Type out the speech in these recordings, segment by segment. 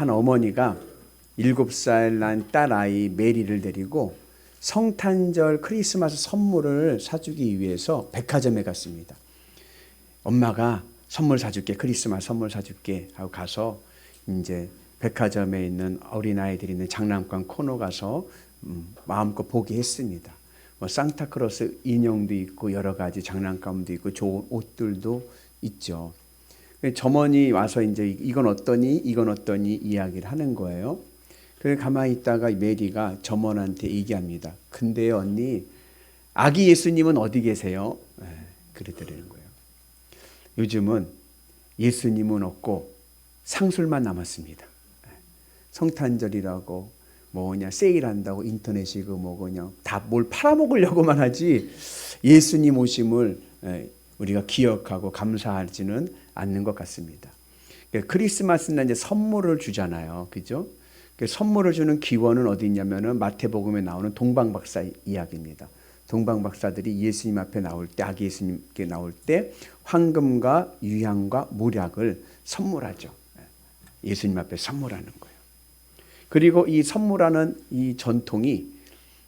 한 어머니가 7살 난 딸아이 메리를 데리고 성탄절 크리스마스 선물을 사주기 위해서 백화점에 갔습니다. 엄마가 선물 사줄게, 크리스마스 선물 사줄게 하고 가서 이제 백화점에 있는 어린아이들이 있는 장난감 코너 가서 마음껏 보게 했습니다. 뭐 산타크로스 인형도 있고 여러 가지 장난감도 있고 좋은 옷들도 있죠. 점원이 와서 이제 이건 어떠니 이건 어떠니 이야기를 하는 거예요. 그래서 가만히 있다가 메리가 점원한테 얘기합니다. 근데요 언니, 아기 예수님은 어디 계세요? 그러더라는 거예요. 요즘은 예수님은 없고 상술만 남았습니다. 성탄절이라고 뭐냐 세일한다고 인터넷이고 뭐냐 다 뭘 팔아먹으려고만 하지 예수님 오심을 우리가 기억하고 감사하지는 않는 것 같습니다. 크리스마스는 이제 선물을 주잖아요, 그죠? 선물을 주는 기원은 어디 있냐면은 마태복음에 나오는 동방박사 이야기입니다. 동방박사들이 예수님 앞에 나올 때, 아기 예수님께 나올 때 황금과 유향과 모략을 선물하죠. 예수님 앞에 선물하는 거예요. 그리고 이 선물하는 이 전통이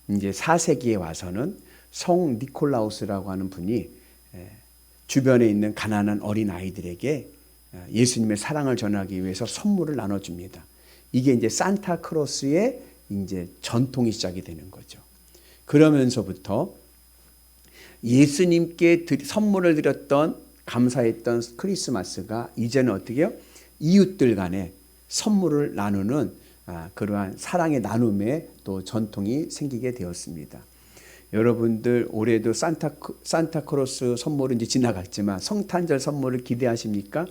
이제 4세기에 와서는 성 니콜라우스라고 하는 분이 주변에 있는 가난한 어린 아이들에게 예수님의 사랑을 전하기 위해서 선물을 나눠줍니다. 이게 이제 산타크로스의 이제 전통이 시작이 되는 거죠. 그러면서부터 예수님께 선물을 드렸던 감사했던 크리스마스가 이제는 어떻게 해요? 이웃들 간에 선물을 나누는 그러한 사랑의 나눔의 또 전통이 생기게 되었습니다. 여러분들 올해도 산타크로스 선물은 이제 지나갔지만 성탄절 선물을 기대하십니까?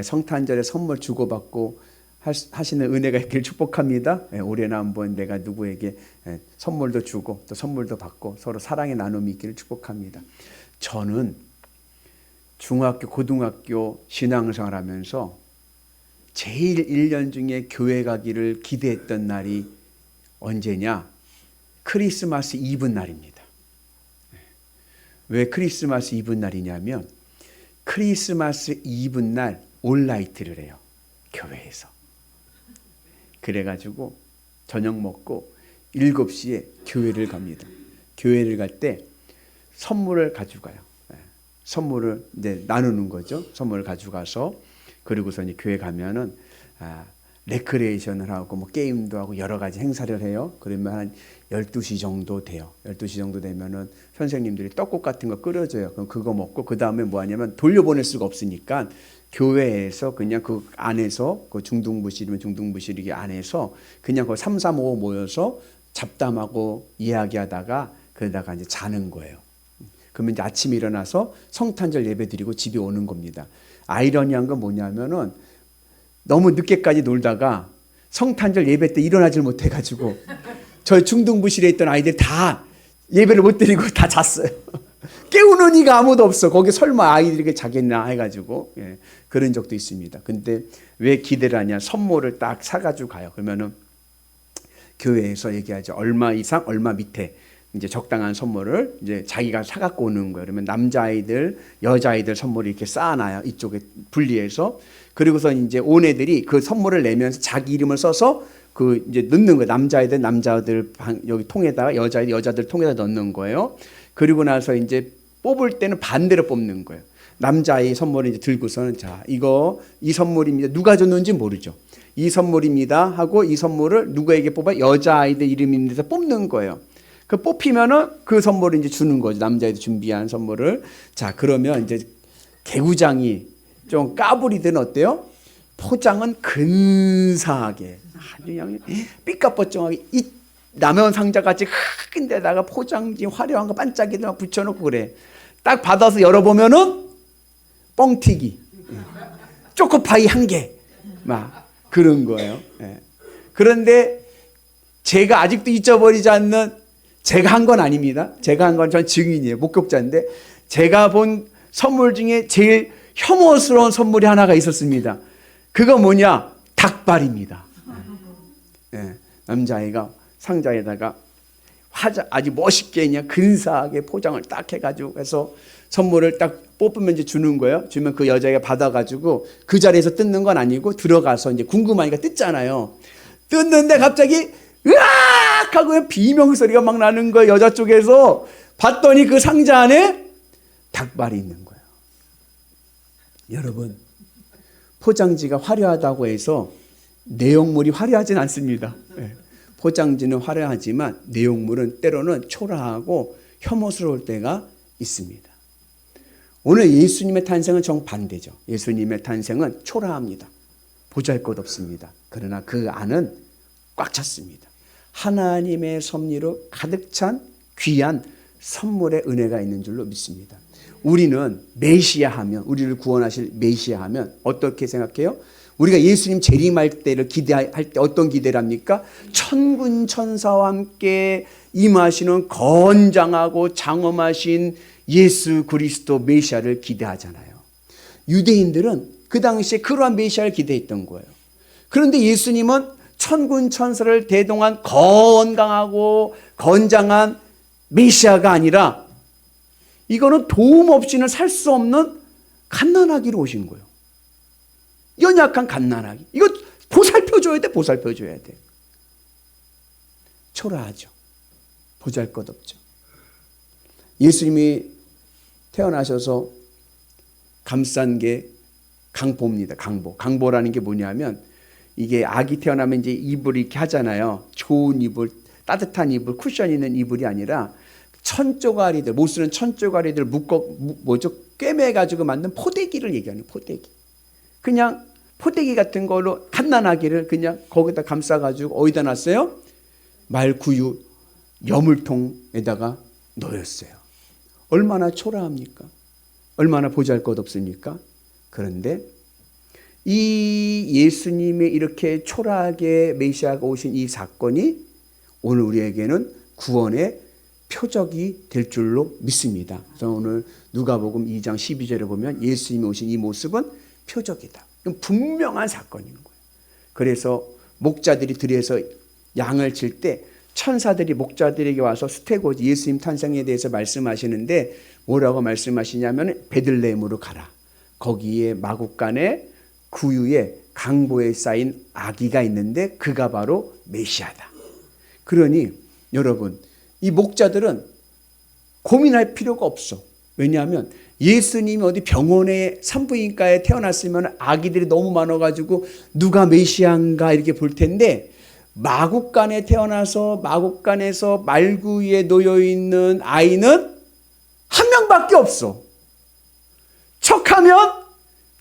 성탄절에 선물 주고받고 하시는 은혜가 있기를 축복합니다. 올해는 한번 내가 누구에게 선물도 주고 또 선물도 받고 서로 사랑의 나눔이 있기를 축복합니다. 저는 중학교, 고등학교 신앙생활 하면서 제일 1년 중에 교회 가기를 기대했던 날이 언제냐? 크리스마스 이브 날입니다. 왜 크리스마스 이브 날이냐면 크리스마스 이브 날 올라이트를 해요. 교회에서. 그래가지고 저녁 먹고 7시에 교회를 갑니다. 교회를 갈 때 선물을 가져가요. 선물을 이제 나누는 거죠. 선물을 가져가서 그리고서 이제 교회 가면은 레크레이션을 하고 뭐 게임도 하고 여러 가지 행사를 해요. 그러면 한 12시 정도 돼요. 12시 정도 되면은 선생님들이 떡국 같은 거 끓여줘요. 그럼 그거 먹고 그 다음에 뭐 하냐면 돌려보낼 수가 없으니까 교회에서 그냥 그 안에서 그 중등부실이면 중등부실 안에서 그냥 그 3, 3, 5 모여서 잡담하고 이야기하다가 그러다가 이제 자는 거예요. 그러면 이제 아침에 일어나서 성탄절 예배 드리고 집에 오는 겁니다. 아이러니한 건 뭐냐면은 너무 늦게까지 놀다가 성탄절 예배 때 일어나질 못해가지고 저희 중등부실에 있던 아이들이 다 예배를 못 드리고 다 잤어요. 깨우는 이가 아무도 없어. 거기 설마 아이들에게 자겠나 해가지고 그런 적도 있습니다. 근데 왜 기대를 하냐? 선물을 딱 사가지고 가요. 그러면은 교회에서 얘기하죠. 얼마 이상, 얼마 밑에 이제 적당한 선물을 이제 자기가 사갖고 오는 거예요. 그러면 남자아이들, 여자아이들 선물을 이렇게 쌓아놔요. 이쪽에 분리해서. 그리고서 이제 온 애들이 그 선물을 내면서 자기 이름을 써서 그 이제 넣는 거예요. 남자들 여기 통에다가 여자들 통에다 넣는 거예요. 그리고 나서 이제 뽑을 때는 반대로 뽑는 거예요. 남자아이 선물을 이제 들고서는 자, 이 선물입니다. 누가 줬는지 모르죠. 이 선물입니다 하고 이 선물을 누구에게 뽑아? 여자아이들 이름입니다. 뽑는 거예요. 그 뽑히면은 그 선물을 이제 주는 거죠. 남자애들 준비한 선물을. 자, 그러면 이제 개구장이 좀 까불이든 어때요? 포장은 근사하게 아주 그냥 삐까뻔쩍하게 이 라면 상자같이 큰 데다가 포장지 화려한 거 반짝이들 막 붙여놓고 그래. 딱 받아서 열어보면은 뻥튀기, 초코파이 1개 막 그런 거예요. 그런데 제가 아직도 잊어버리지 않는 제가 한 건 아닙니다. 제가 한 건 전 증인이에요. 목격자인데 제가 본 선물 중에 제일 혐오스러운 선물이 하나가 있었습니다. 그거 뭐냐? 닭발입니다. 남자아이가 상자에다가 아주 멋있게 그냥 근사하게 포장을 딱 해가지고 해서 선물을 딱 뽑으면 이제 주는 거예요. 주면 그 여자가 받아가지고 그 자리에서 뜯는 건 아니고 들어가서 이제 궁금하니까 뜯잖아요. 뜯는데 갑자기 으악 하고 비명 소리가 막 나는 거예요. 여자 쪽에서 봤더니 그 상자 안에 닭발이 있는 거예요. 여러분, 포장지가 화려하다고 해서 내용물이 화려하진 않습니다. 포장지는 화려하지만 내용물은 때로는 초라하고 혐오스러울 때가 있습니다. 오늘 예수님의 탄생은 정반대죠. 예수님의 탄생은 초라합니다. 보잘것없습니다. 그러나 그 안은 꽉 찼습니다. 하나님의 섭리로 가득 찬 귀한 선물의 은혜가 있는 줄로 믿습니다. 우리는 메시아 하면, 우리를 구원하실 메시아 하면 어떻게 생각해요? 우리가 예수님 재림할 때를 기대할 때 어떤 기대를 합니까? 천군 천사와 함께 임하시는 건장하고 장엄하신 예수 그리스도 메시아를 기대하잖아요. 유대인들은 그 당시에 그러한 메시아를 기대했던 거예요. 그런데 예수님은 천군 천사를 대동한 건강하고 건장한 메시아가 아니라 이거는 도움 없이는 살 수 없는 갓난아기로 오신 거예요. 연약한 갓난아기. 이거 보살펴줘야 돼. 보살펴줘야 돼. 초라하죠. 보잘것없죠. 예수님이 태어나셔서 감싼 게 강보입니다. 강보. 강보라는 게 뭐냐면 이게 아기 태어나면 이제 이불 이렇게 하잖아요. 좋은 이불, 따뜻한 이불, 쿠션 있는 이불이 아니라 천조가리들, 못 쓰는 천조가리들 꿰매가지고 만든 포대기를 얘기하는 포대기. 그냥 포대기 같은 걸로 갓난아기를 그냥 거기다 감싸가지고 어디다 놨어요? 말구유 여물통에다가 넣었어요. 얼마나 초라합니까? 얼마나 보잘것없습니까? 그런데 이 예수님의 이렇게 초라하게 메시아가 오신 이 사건이 오늘 우리에게는 구원의 표적이 될 줄로 믿습니다. 그래서 오늘 누가복음 2장 12절에 보면 예수님이 오신 이 모습은 표적이다. 분명한 사건인 거예요. 그래서 목자들이 들에서 양을 칠 때 천사들이 목자들에게 와서 스테고지 예수님 탄생에 대해서 말씀하시는데 뭐라고 말씀하시냐면 베들레헴으로 가라. 거기에 마구간에 구유에 강보에 쌓인 아기가 있는데 그가 바로 메시아다. 그러니 여러분, 이 목자들은 고민할 필요가 없어. 왜냐하면 예수님이 어디 병원에 산부인과에 태어났으면 아기들이 너무 많아가지고 누가 메시아인가 이렇게 볼 텐데 마구간에 태어나서 마구간에서 말구유에 놓여있는 아이는 한 명밖에 없어. 척하면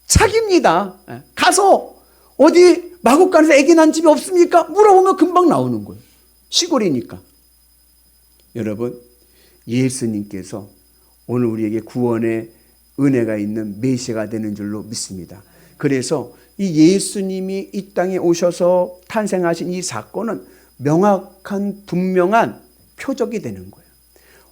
자기입니다. 가서 어디 마구간에서 아기 난 집이 없습니까? 물어보면 금방 나오는 거예요. 시골이니까. 여러분, 예수님께서 오늘 우리에게 구원의 은혜가 있는 메시아가 되는 줄로 믿습니다. 그래서 이 예수님이 이 땅에 오셔서 탄생하신 이 사건은 명확한 분명한 표적이 되는 거예요.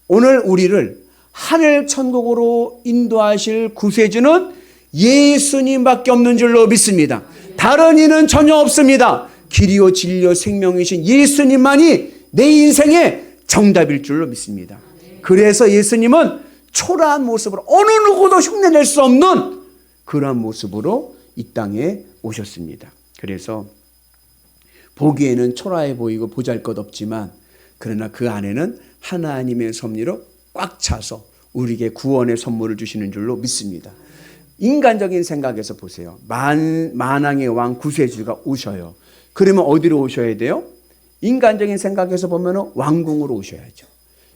오늘 우리를 하늘 천국으로 인도하실 구세주는 예수님밖에 없는 줄로 믿습니다. 다른 이는 전혀 없습니다. 길이요 진리요 생명이신 예수님만이 내 인생의 정답일 줄로 믿습니다. 그래서 예수님은 초라한 모습으로 어느 누구도 흉내낼 수 없는 그러한 모습으로 이 땅에 오셨습니다. 그래서 보기에는 초라해 보이고 보잘것없지만 그러나 그 안에는 하나님의 섭리로 꽉 차서 우리에게 구원의 선물을 주시는 줄로 믿습니다. 인간적인 생각에서 보세요. 만왕의 왕 구세주가 오셔요. 그러면 어디로 오셔야 돼요? 인간적인 생각에서 보면 왕궁으로 오셔야죠.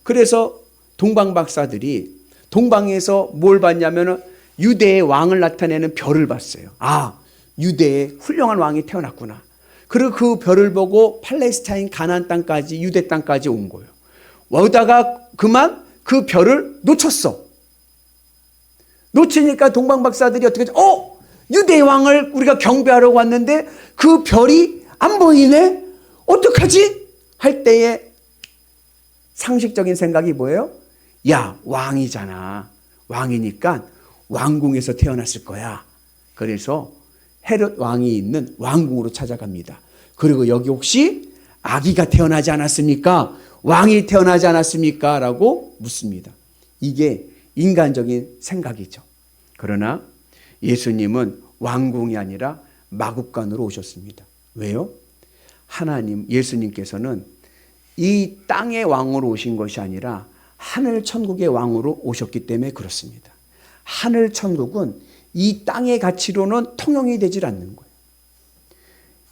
그래서 동방 박사들이 동방에서 뭘 봤냐면 유대의 왕을 나타내는 별을 봤어요. 아, 유대에 훌륭한 왕이 태어났구나. 그리고 그 별을 보고 팔레스타인 가나안 땅까지 유대 땅까지 온 거예요. 오다가 그만 그 별을 놓쳤어. 놓치니까 동방 박사들이 어떻게 하죠? 유대의 왕을 우리가 경배하려고 왔는데 그 별이 안 보이네? 어떡하지? 할 때에 상식적인 생각이 뭐예요? 야, 왕이잖아. 왕이니까 왕궁에서 태어났을 거야. 그래서 헤롯 왕이 있는 왕궁으로 찾아갑니다. 그리고 여기 혹시 아기가 태어나지 않았습니까? 왕이 태어나지 않았습니까? 라고 묻습니다. 이게 인간적인 생각이죠. 그러나 예수님은 왕궁이 아니라 마국간으로 오셨습니다. 왜요? 하나님, 예수님께서는 이 땅의 왕으로 오신 것이 아니라 하늘 천국의 왕으로 오셨기 때문에 그렇습니다. 하늘 천국은 이 땅의 가치로는 통용이 되질 않는 거예요.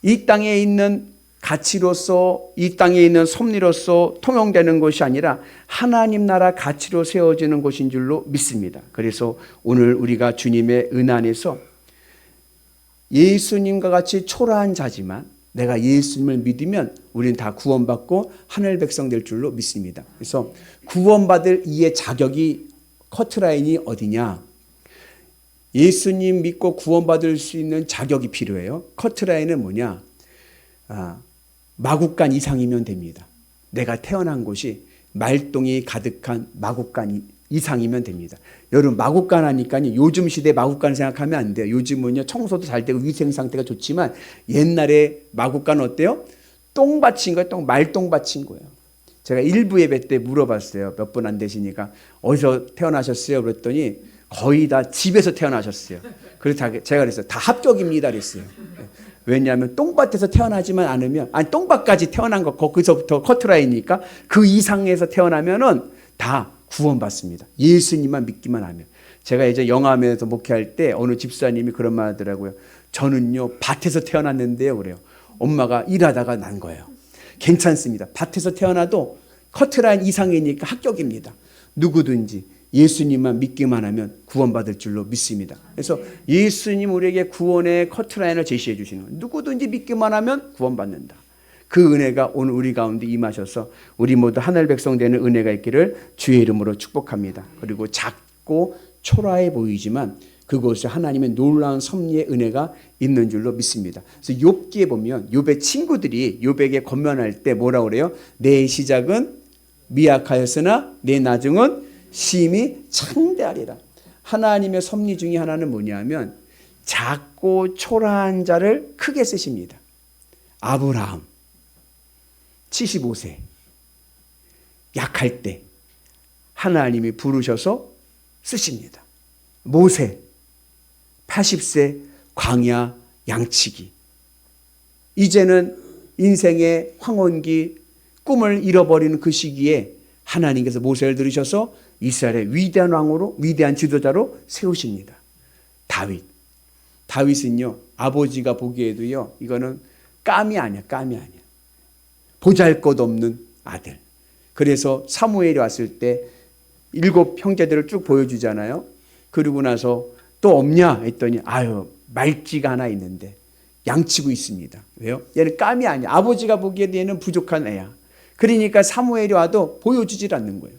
이 땅에 있는 가치로서, 이 땅에 있는 섭리로서 통용되는 것이 아니라 하나님 나라 가치로 세워지는 것인 줄로 믿습니다. 그래서 오늘 우리가 주님의 은혜 안에서 예수님과 같이 초라한 자지만 내가 예수님을 믿으면 우리는 다 구원받고 하늘 백성 될 줄로 믿습니다. 그래서 구원받을 이의 자격이 커트라인이 어디냐? 예수님 믿고 구원받을 수 있는 자격이 필요해요. 커트라인은 뭐냐? 마국간 이상이면 됩니다. 내가 태어난 곳이 말똥이 가득한 마국간 이상이면 됩니다. 여러분, 마국간 하니까 요즘 시대 마국간 생각하면 안 돼요. 요즘은요, 청소도 잘 되고 위생 상태가 좋지만 옛날에 마국간 어때요? 똥 받친 거예요. 말똥 받친 거예요. 제가 일부 예배 때 물어봤어요. 몇 분 안 되시니까 어디서 태어나셨어요? 그랬더니 거의 다 집에서 태어나셨어요. 그래서 제가 그랬어요. 다 합격입니다. 그랬어요. 왜냐하면 똥밭에서 태어나지만 않으면, 아니 똥밭까지 태어난 거 거기서부터 커트라인이니까 그 이상에서 태어나면은 다 구원받습니다. 예수님만 믿기만 하면. 제가 이제 영암에서 목회할 때 어느 집사님이 그런 말 하더라고요. 저는요 밭에서 태어났는데요 그래요. 엄마가 일하다가 난 거예요. 괜찮습니다. 밭에서 태어나도 커트라인 이상이니까 합격입니다. 누구든지 예수님만 믿기만 하면 구원받을 줄로 믿습니다. 그래서 예수님 우리에게 구원의 커트라인을 제시해 주시는 거예요. 누구든지 믿기만 하면 구원받는다. 그 은혜가 오늘 우리 가운데 임하셔서 우리 모두 하늘 백성 되는 은혜가 있기를 주의 이름으로 축복합니다. 그리고 작고 초라해 보이지만 그곳에 하나님의 놀라운 섭리의 은혜가 있는 줄로 믿습니다. 그래서 욥기에 보면 욥의 친구들이 욥에게 권면할 때 뭐라고 그래요? 내 시작은 미약하였으나 내 나중은 심히 창대하리라. 하나님의 섭리 중에 하나는 뭐냐면 작고 초라한 자를 크게 쓰십니다. 아브라함 75세 약할 때 하나님이 부르셔서 쓰십니다. 모세 80세 광야 양치기. 이제는 인생의 황혼기 꿈을 잃어버리는 그 시기에 하나님께서 모세를 들으셔서 이스라엘의 위대한 왕으로, 위대한 지도자로 세우십니다. 다윗은요 아버지가 보기에도요 이거는 깜이 아니야. 보잘것없는 아들. 그래서 사무엘이 왔을 때 7 형제들을 쭉 보여주잖아요. 그러고 나서 또 없냐 했더니 말지가 하나 있는데 양치고 있습니다. 왜요? 얘는 깜이 아니야. 아버지가 보기에도 얘는 부족한 애야. 그러니까 사무엘이 와도 보여주질 않는 거예요.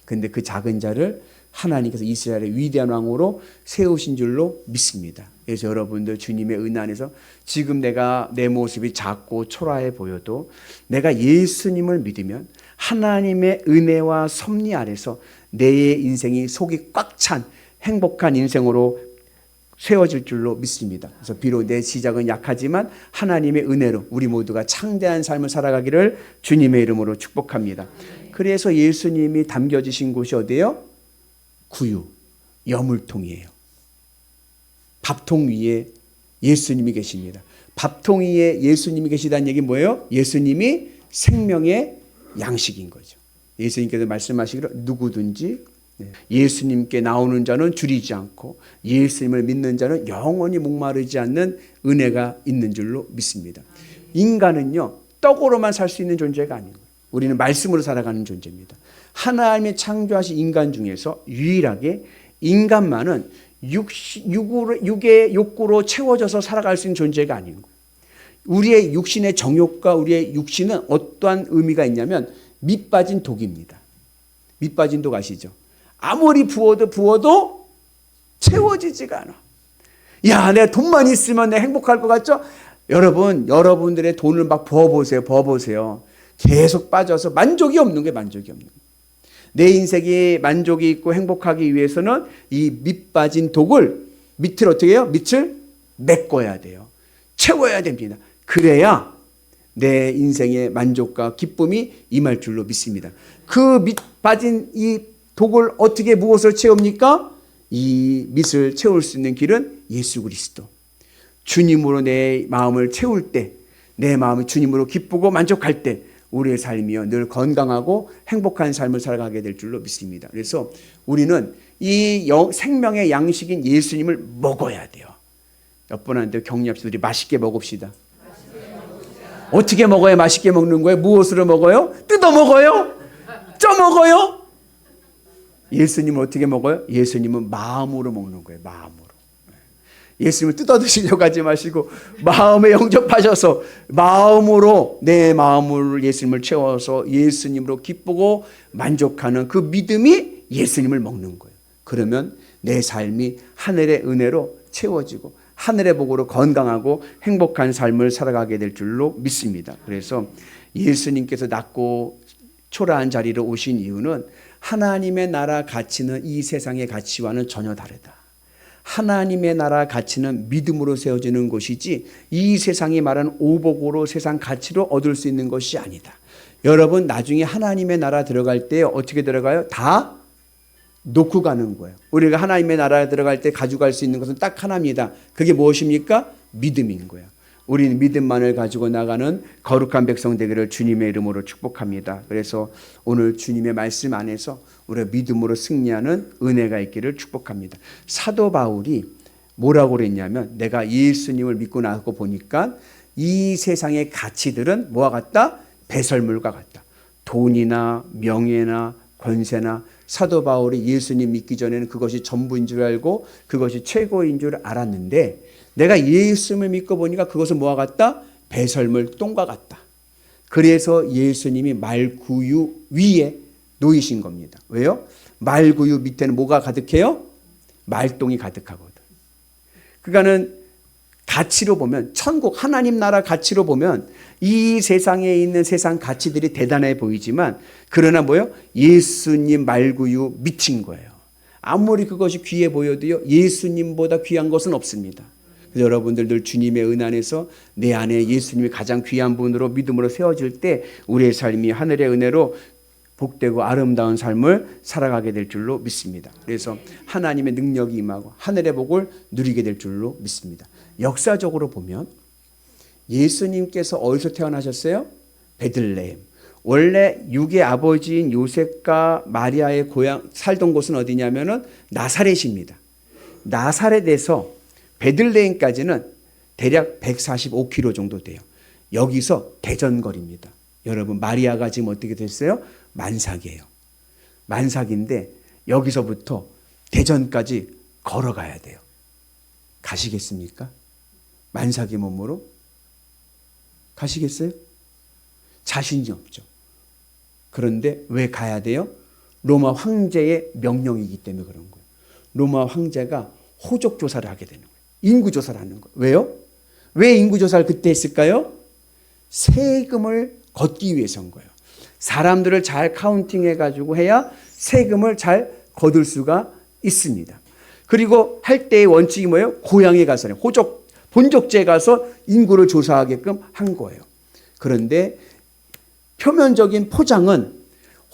근데 그 작은 자를 하나님께서 이스라엘의 위대한 왕으로 세우신 줄로 믿습니다. 그래서 여러분들 주님의 은혜 안에서 지금 내가 내 모습이 작고 초라해 보여도 내가 예수님을 믿으면 하나님의 은혜와 섭리 아래서 내 인생이 속이 꽉 찬 행복한 인생으로 세워질 줄로 믿습니다. 그래서 비록 내 시작은 약하지만 하나님의 은혜로 우리 모두가 창대한 삶을 살아가기를 주님의 이름으로 축복합니다. 그래서 예수님이 담겨지신 곳이 어디예요? 구유, 여물통이에요. 밥통 위에 예수님이 계십니다. 밥통 위에 예수님이 계시다는 얘기 뭐예요? 예수님이 생명의 양식인 거죠. 예수님께서 말씀하시기를 누구든지 예수님께 나오는 자는 줄이지 않고 예수님을 믿는 자는 영원히 목마르지 않는 은혜가 있는 줄로 믿습니다. 인간은요 떡으로만 살 수 있는 존재가 아니고 우리는 말씀으로 살아가는 존재입니다. 하나님이 창조하신 인간 중에서 유일하게 인간만은 육의 욕구로 채워져서 살아갈 수 있는 존재가 아닌 거예요. 우리의 육신의 정욕과 우리의 육신은 어떠한 의미가 있냐면 밑빠진 독입니다. 밑빠진 독 아시죠? 아무리 부어도 채워지지가 않아. 야, 내가 돈만 있으면 내가 행복할 것 같죠? 여러분들의 돈을 막 부어보세요. 계속 빠져서 만족이 없는 거예요. 내 인생이 만족이 있고 행복하기 위해서는 이 밑빠진 독을 밑을 어떻게 해요? 밑을 메꿔야 돼요. 채워야 됩니다. 그래야 내 인생의 만족과 기쁨이 임할 줄로 믿습니다. 그 밑 빠진 이 독을 어떻게 무엇을 채웁니까? 이 밑을 채울 수 있는 길은 예수 그리스도. 주님으로 내 마음을 채울 때, 내 마음이 주님으로 기쁘고 만족할 때 우리의 삶이요 늘 건강하고 행복한 삶을 살아가게 될 줄로 믿습니다. 그래서 우리는 이 생명의 양식인 예수님을 먹어야 돼요. 옆분한테 격려합시다. 우리 맛있게 먹읍시다. 어떻게 먹어야 맛있게 먹는 거예요? 무엇으로 먹어요? 뜯어 먹어요? 쪄 먹어요? 예수님은 어떻게 먹어요? 예수님은 마음으로 먹는 거예요. 마음으로. 예수님을 뜯어 드시려고 하지 마시고 마음에 영접하셔서 마음으로 내 마음을 예수님을 채워서 예수님으로 기쁘고 만족하는 그 믿음이 예수님을 먹는 거예요. 그러면 내 삶이 하늘의 은혜로 채워지고 하늘의 복으로 건강하고 행복한 삶을 살아가게 될 줄로 믿습니다. 그래서 예수님께서 낮고 초라한 자리로 오신 이유는 하나님의 나라 가치는 이 세상의 가치와는 전혀 다르다. 하나님의 나라 가치는 믿음으로 세워지는 것이지 이 세상이 말하는 오복으로 세상 가치로 얻을 수 있는 것이 아니다. 여러분 나중에 하나님의 나라 들어갈 때 어떻게 들어가요? 다 놓고 가는 거예요. 우리가 하나님의 나라에 들어갈 때 가져갈 수 있는 것은 딱 하나입니다. 그게 무엇입니까? 믿음인 거예요. 우리는 믿음만을 가지고 나가는 거룩한 백성 되기를 주님의 이름으로 축복합니다. 그래서 오늘 주님의 말씀 안에서 우리가 믿음으로 승리하는 은혜가 있기를 축복합니다. 사도 바울이 뭐라고 그랬냐면 내가 예수님을 믿고 나서 보니까 이 세상의 가치들은 뭐와 같다? 배설물과 같다. 돈이나 명예나 권세나 사도 바울이 예수님 믿기 전에는 그것이 전부인 줄 알고 그것이 최고인 줄 알았는데 내가 예수님을 믿고 보니까 그것은 뭐와 같다? 배설물 똥과 같다. 그래서 예수님이 말구유 위에 놓이신 겁니다. 왜요? 말구유 밑에는 뭐가 가득해요? 말똥이 가득하거든. 그러니까는 가치로 보면 천국 하나님 나라 가치로 보면 이 세상에 있는 세상 가치들이 대단해 보이지만 그러나 뭐요? 예수님 말구유 밑인 거예요. 아무리 그것이 귀해 보여도요 예수님보다 귀한 것은 없습니다. 그래서 여러분들 늘 주님의 은 안에서 내 안에 예수님이 가장 귀한 분으로 믿음으로 세워질 때 우리의 삶이 하늘의 은혜로 복되고 아름다운 삶을 살아가게 될 줄로 믿습니다. 그래서 하나님의 능력이 임하고 하늘의 복을 누리게 될 줄로 믿습니다. 역사적으로 보면 예수님께서 어디서 태어나셨어요? 베들레헴. 원래 육의 아버지인 요셉과 마리아의 고향 살던 곳은 어디냐면은 나사렛입니다. 나사렛에서 베들레헴까지는 대략 145km 정도 돼요. 여기서 대전거리입니다. 여러분 마리아가 지금 어떻게 됐어요? 만삭이에요. 만삭인데 여기서부터 대전까지 걸어가야 돼요. 가시겠습니까? 만삭의 몸으로? 가시겠어요? 자신이 없죠. 그런데 왜 가야 돼요? 로마 황제의 명령이기 때문에 그런 거예요. 로마 황제가 호적 조사를 하게 되는 거예요. 인구 조사를 하는 거예요. 왜요? 왜 인구 조사를 그때 했을까요? 세금을 걷기 위해서인 거예요. 사람들을 잘 카운팅해 가지고 해야 세금을 잘 거둘 수가 있습니다. 그리고 할 때의 원칙이 뭐예요? 고향에 가서 본족지에 가서 인구를 조사하게끔 한 거예요. 그런데 표면적인 포장은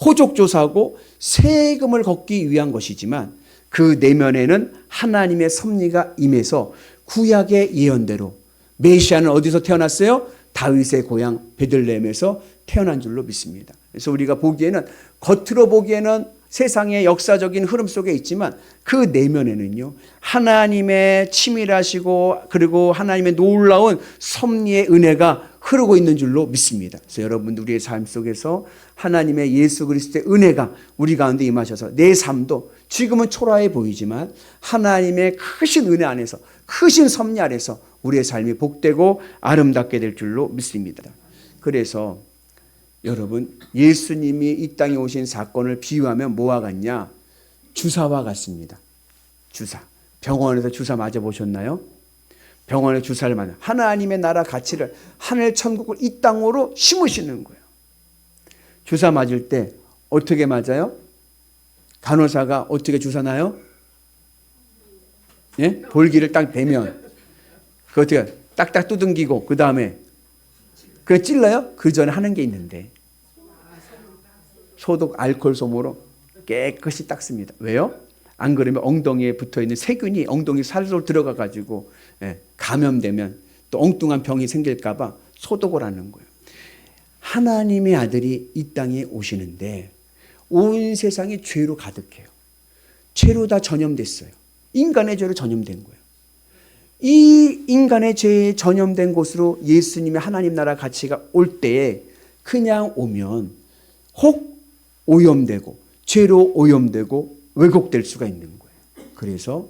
호적 조사하고 세금을 걷기 위한 것이지만 그 내면에는 하나님의 섭리가 임해서 구약의 예언대로 메시아는 어디서 태어났어요? 다윗의 고향 베들레헴에서 태어난 줄로 믿습니다. 그래서 우리가 보기에는 겉으로 보기에는 세상의 역사적인 흐름 속에 있지만 그 내면에는요 하나님의 치밀하시고 그리고 하나님의 놀라운 섭리의 은혜가 흐르고 있는 줄로 믿습니다. 그래서 여러분 우리의 삶 속에서 하나님의 예수 그리스도의 은혜가 우리 가운데 임하셔서 내 삶도 지금은 초라해 보이지만 하나님의 크신 은혜 안에서 크신 섭리 아래서 우리의 삶이 복되고 아름답게 될 줄로 믿습니다. 그래서 여러분 예수님이 이 땅에 오신 사건을 비유하면 뭐와 같냐? 주사와 같습니다. 주사. 병원에서 주사 맞아보셨나요? 병원에 주사를 맞아. 하나님의 나라 가치를 하늘 천국을 이 땅으로 심으시는 거예요. 주사 맞을 때 어떻게 맞아요? 간호사가 어떻게 주사 놔요? 예? 볼기를 딱 대면 그 어떻게 딱딱 두둥기고 그 다음에 그래 찔러요? 그 전에 하는 게 있는데 소독 알코올 솜으로 깨끗이 닦습니다. 왜요? 안 그러면 엉덩이에 붙어있는 세균이 엉덩이 살로 들어가 가지고 감염되면 또 엉뚱한 병이 생길까 봐 소독을 하는 거예요. 하나님의 아들이 이 땅에 오시는데 온 세상이 죄로 가득해요. 죄로 다 전염됐어요. 인간의 죄로 전염된 거예요. 이 인간의 죄에 전염된 곳으로 예수님의 하나님 나라 가치가 올 때에 그냥 오면 혹 오염되고 죄로 오염되고 왜곡될 수가 있는 거예요. 그래서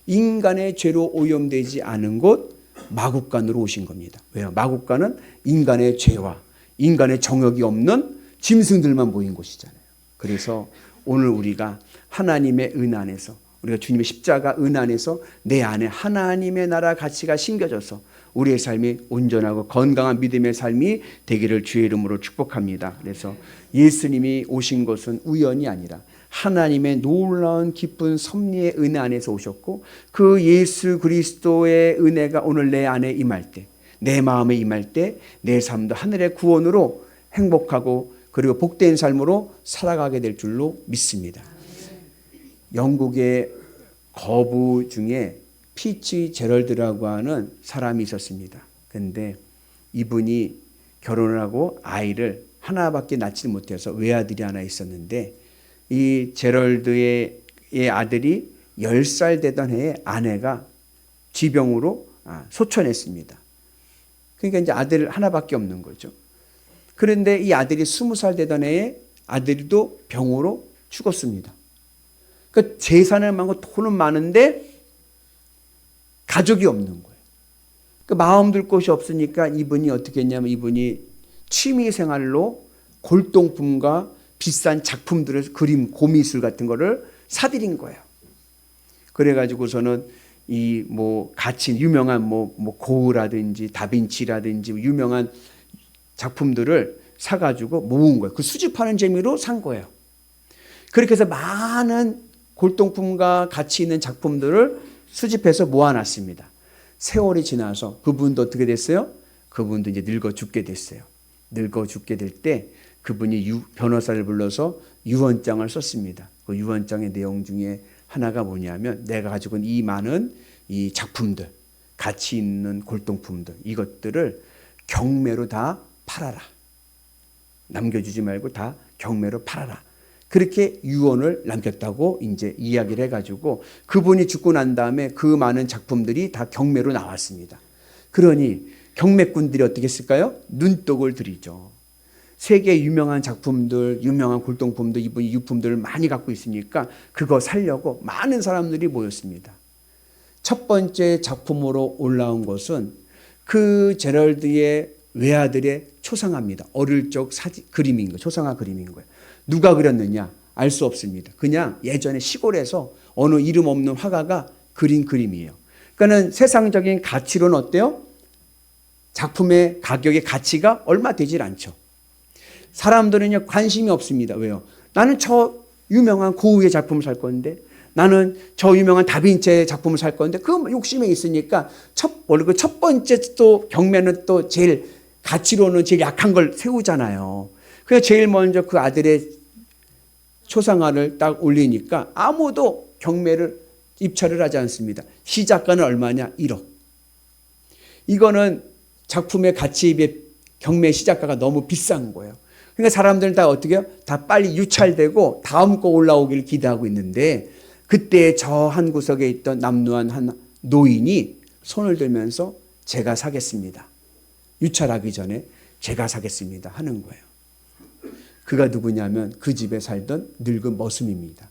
인간의 죄로 오염되지 않은 곳 마국간으로 오신 겁니다. 왜요? 마국간은 인간의 죄와 인간의 정욕이 없는 짐승들만 모인 곳이잖아요. 그래서 오늘 우리가 하나님의 은 안에서 우리가 주님의 십자가 은 안에서 내 안에 하나님의 나라 가치가 심겨져서 우리의 삶이 온전하고 건강한 믿음의 삶이 되기를 주의 이름으로 축복합니다. 그래서 예수님이 오신 것은 우연이 아니라 하나님의 놀라운 기쁜 섭리의 은혜 안에서 오셨고 그 예수 그리스도의 은혜가 오늘 내 안에 임할 때 내 마음에 임할 때 내 삶도 하늘의 구원으로 행복하고 그리고 복된 삶으로 살아가게 될 줄로 믿습니다. 영국의 거부 중에 피치 제럴드라고 하는 사람이 있었습니다. 그런데 이분이 결혼을 하고 아이를 하나밖에 낳지 못해서 외아들이 하나 있었는데 이 제럴드의 아들이 10살 되던 해에 아내가 지병으로 소천했습니다. 그러니까 이제 아들 하나밖에 없는 거죠. 그런데 이 아들이 20살 되던 해에 아들도 병으로 죽었습니다. 그러니까 재산은 많고 돈은 많은데 가족이 없는 거예요. 그 마음 둘 곳이 없으니까 이분이 어떻게 했냐면 이분이 취미 생활로 골동품과 비싼 작품들을 그림, 고미술 같은 거를 사들인 거예요. 그래가지고서는 이 가치 유명한 고흐라든지 다빈치라든지 유명한 작품들을 사가지고 모은 거예요. 그 수집하는 재미로 산 거예요. 그렇게 해서 많은 골동품과 가치 있는 작품들을 수집해서 모아놨습니다. 세월이 지나서 그분도 어떻게 됐어요? 그분도 이제 늙어 죽게 됐어요. 늙어 죽게 될 때 그분이 변호사를 불러서 유언장을 썼습니다. 그 유언장의 내용 중에 하나가 뭐냐면 내가 가지고 있는 이 많은 이 작품들, 가치 있는 골동품들 이것들을 경매로 다 팔아라. 남겨주지 말고 다 경매로 팔아라. 그렇게 유언을 남겼다고 이제 이야기를 해가지고 그분이 죽고 난 다음에 그 많은 작품들이 다 경매로 나왔습니다. 그러니 경매꾼들이 어떻게 했을까요? 눈독을 들이죠. 세계 유명한 작품들, 유명한 골동품들, 이분이 유품들을 많이 갖고 있으니까 그거 살려고 많은 사람들이 모였습니다. 첫 번째 작품으로 올라온 것은 그 제럴드의 외아들의 초상화입니다. 어릴 적 그림인 거예요. 초상화 그림인 거예요. 누가 그렸느냐? 알 수 없습니다. 그냥 예전에 시골에서 어느 이름 없는 화가가 그린 그림이에요. 그러니까는 세상적인 가치로는 어때요? 작품의 가격의 가치가 얼마 되질 않죠. 사람들은 관심이 없습니다. 왜요? 나는 저 유명한 고흐의 작품을 살 건데 나는 저 유명한 다빈치의 작품을 살 건데 그 욕심에 있으니까 첫 번째 또 경매는 또 제일 가치로는 제일 약한 걸 세우잖아요. 그래서 제일 먼저 그 아들의 초상화를 딱 올리니까 아무도 경매를 입찰을 하지 않습니다. 시작가는 얼마냐? 1억. 이거는 작품의 가치에 비해 경매 시작가가 너무 비싼 거예요. 그러니까 사람들은 다 어떻게 해요? 다 빨리 유찰되고 다음 거 올라오기를 기대하고 있는데 그때 저 한 구석에 있던 남루한 한 노인이 손을 들면서 제가 사겠습니다. 유찰하기 전에 제가 사겠습니다 하는 거예요. 그가 누구냐면 그 집에 살던 늙은 머슴입니다.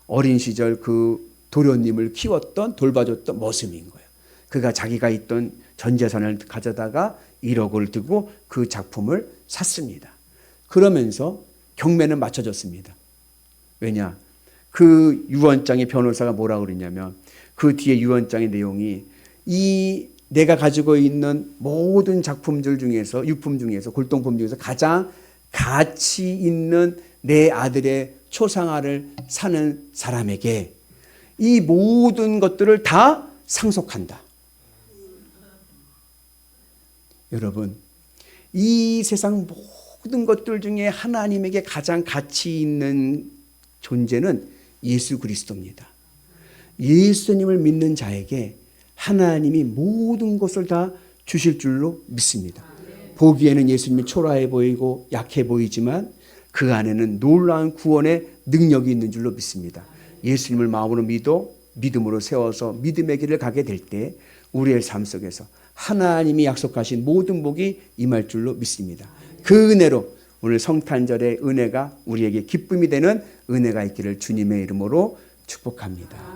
어린 시절 그 도련님을 키웠던 돌봐줬던 머슴인 거예요. 그가 자기가 있던 전 재산을 가져다가 1억을 두고 그 작품을 샀습니다. 그러면서 경매는 맞춰졌습니다. 왜냐? 그 유언장의 변호사가 뭐라고 그러냐면 그 뒤에 유언장의 내용이 이 내가 가지고 있는 모든 작품들 중에서 유품 중에서 골동품 중에서 가장 가치 있는 내 아들의 초상화를 사는 사람에게 이 모든 것들을 다 상속한다. 여러분, 이 세상 모든 것들 중에 하나님에게 가장 가치 있는 존재는 예수 그리스도입니다. 예수님을 믿는 자에게 하나님이 모든 것을 다 주실 줄로 믿습니다. 보기에는 예수님이 초라해 보이고 약해 보이지만 그 안에는 놀라운 구원의 능력이 있는 줄로 믿습니다. 예수님을 마음으로 믿음으로 세워서 믿음의 길을 가게 될 때 우리의 삶 속에서 하나님이 약속하신 모든 복이 임할 줄로 믿습니다. 그 은혜로 오늘 성탄절의 은혜가 우리에게 기쁨이 되는 은혜가 있기를 주님의 이름으로 축복합니다.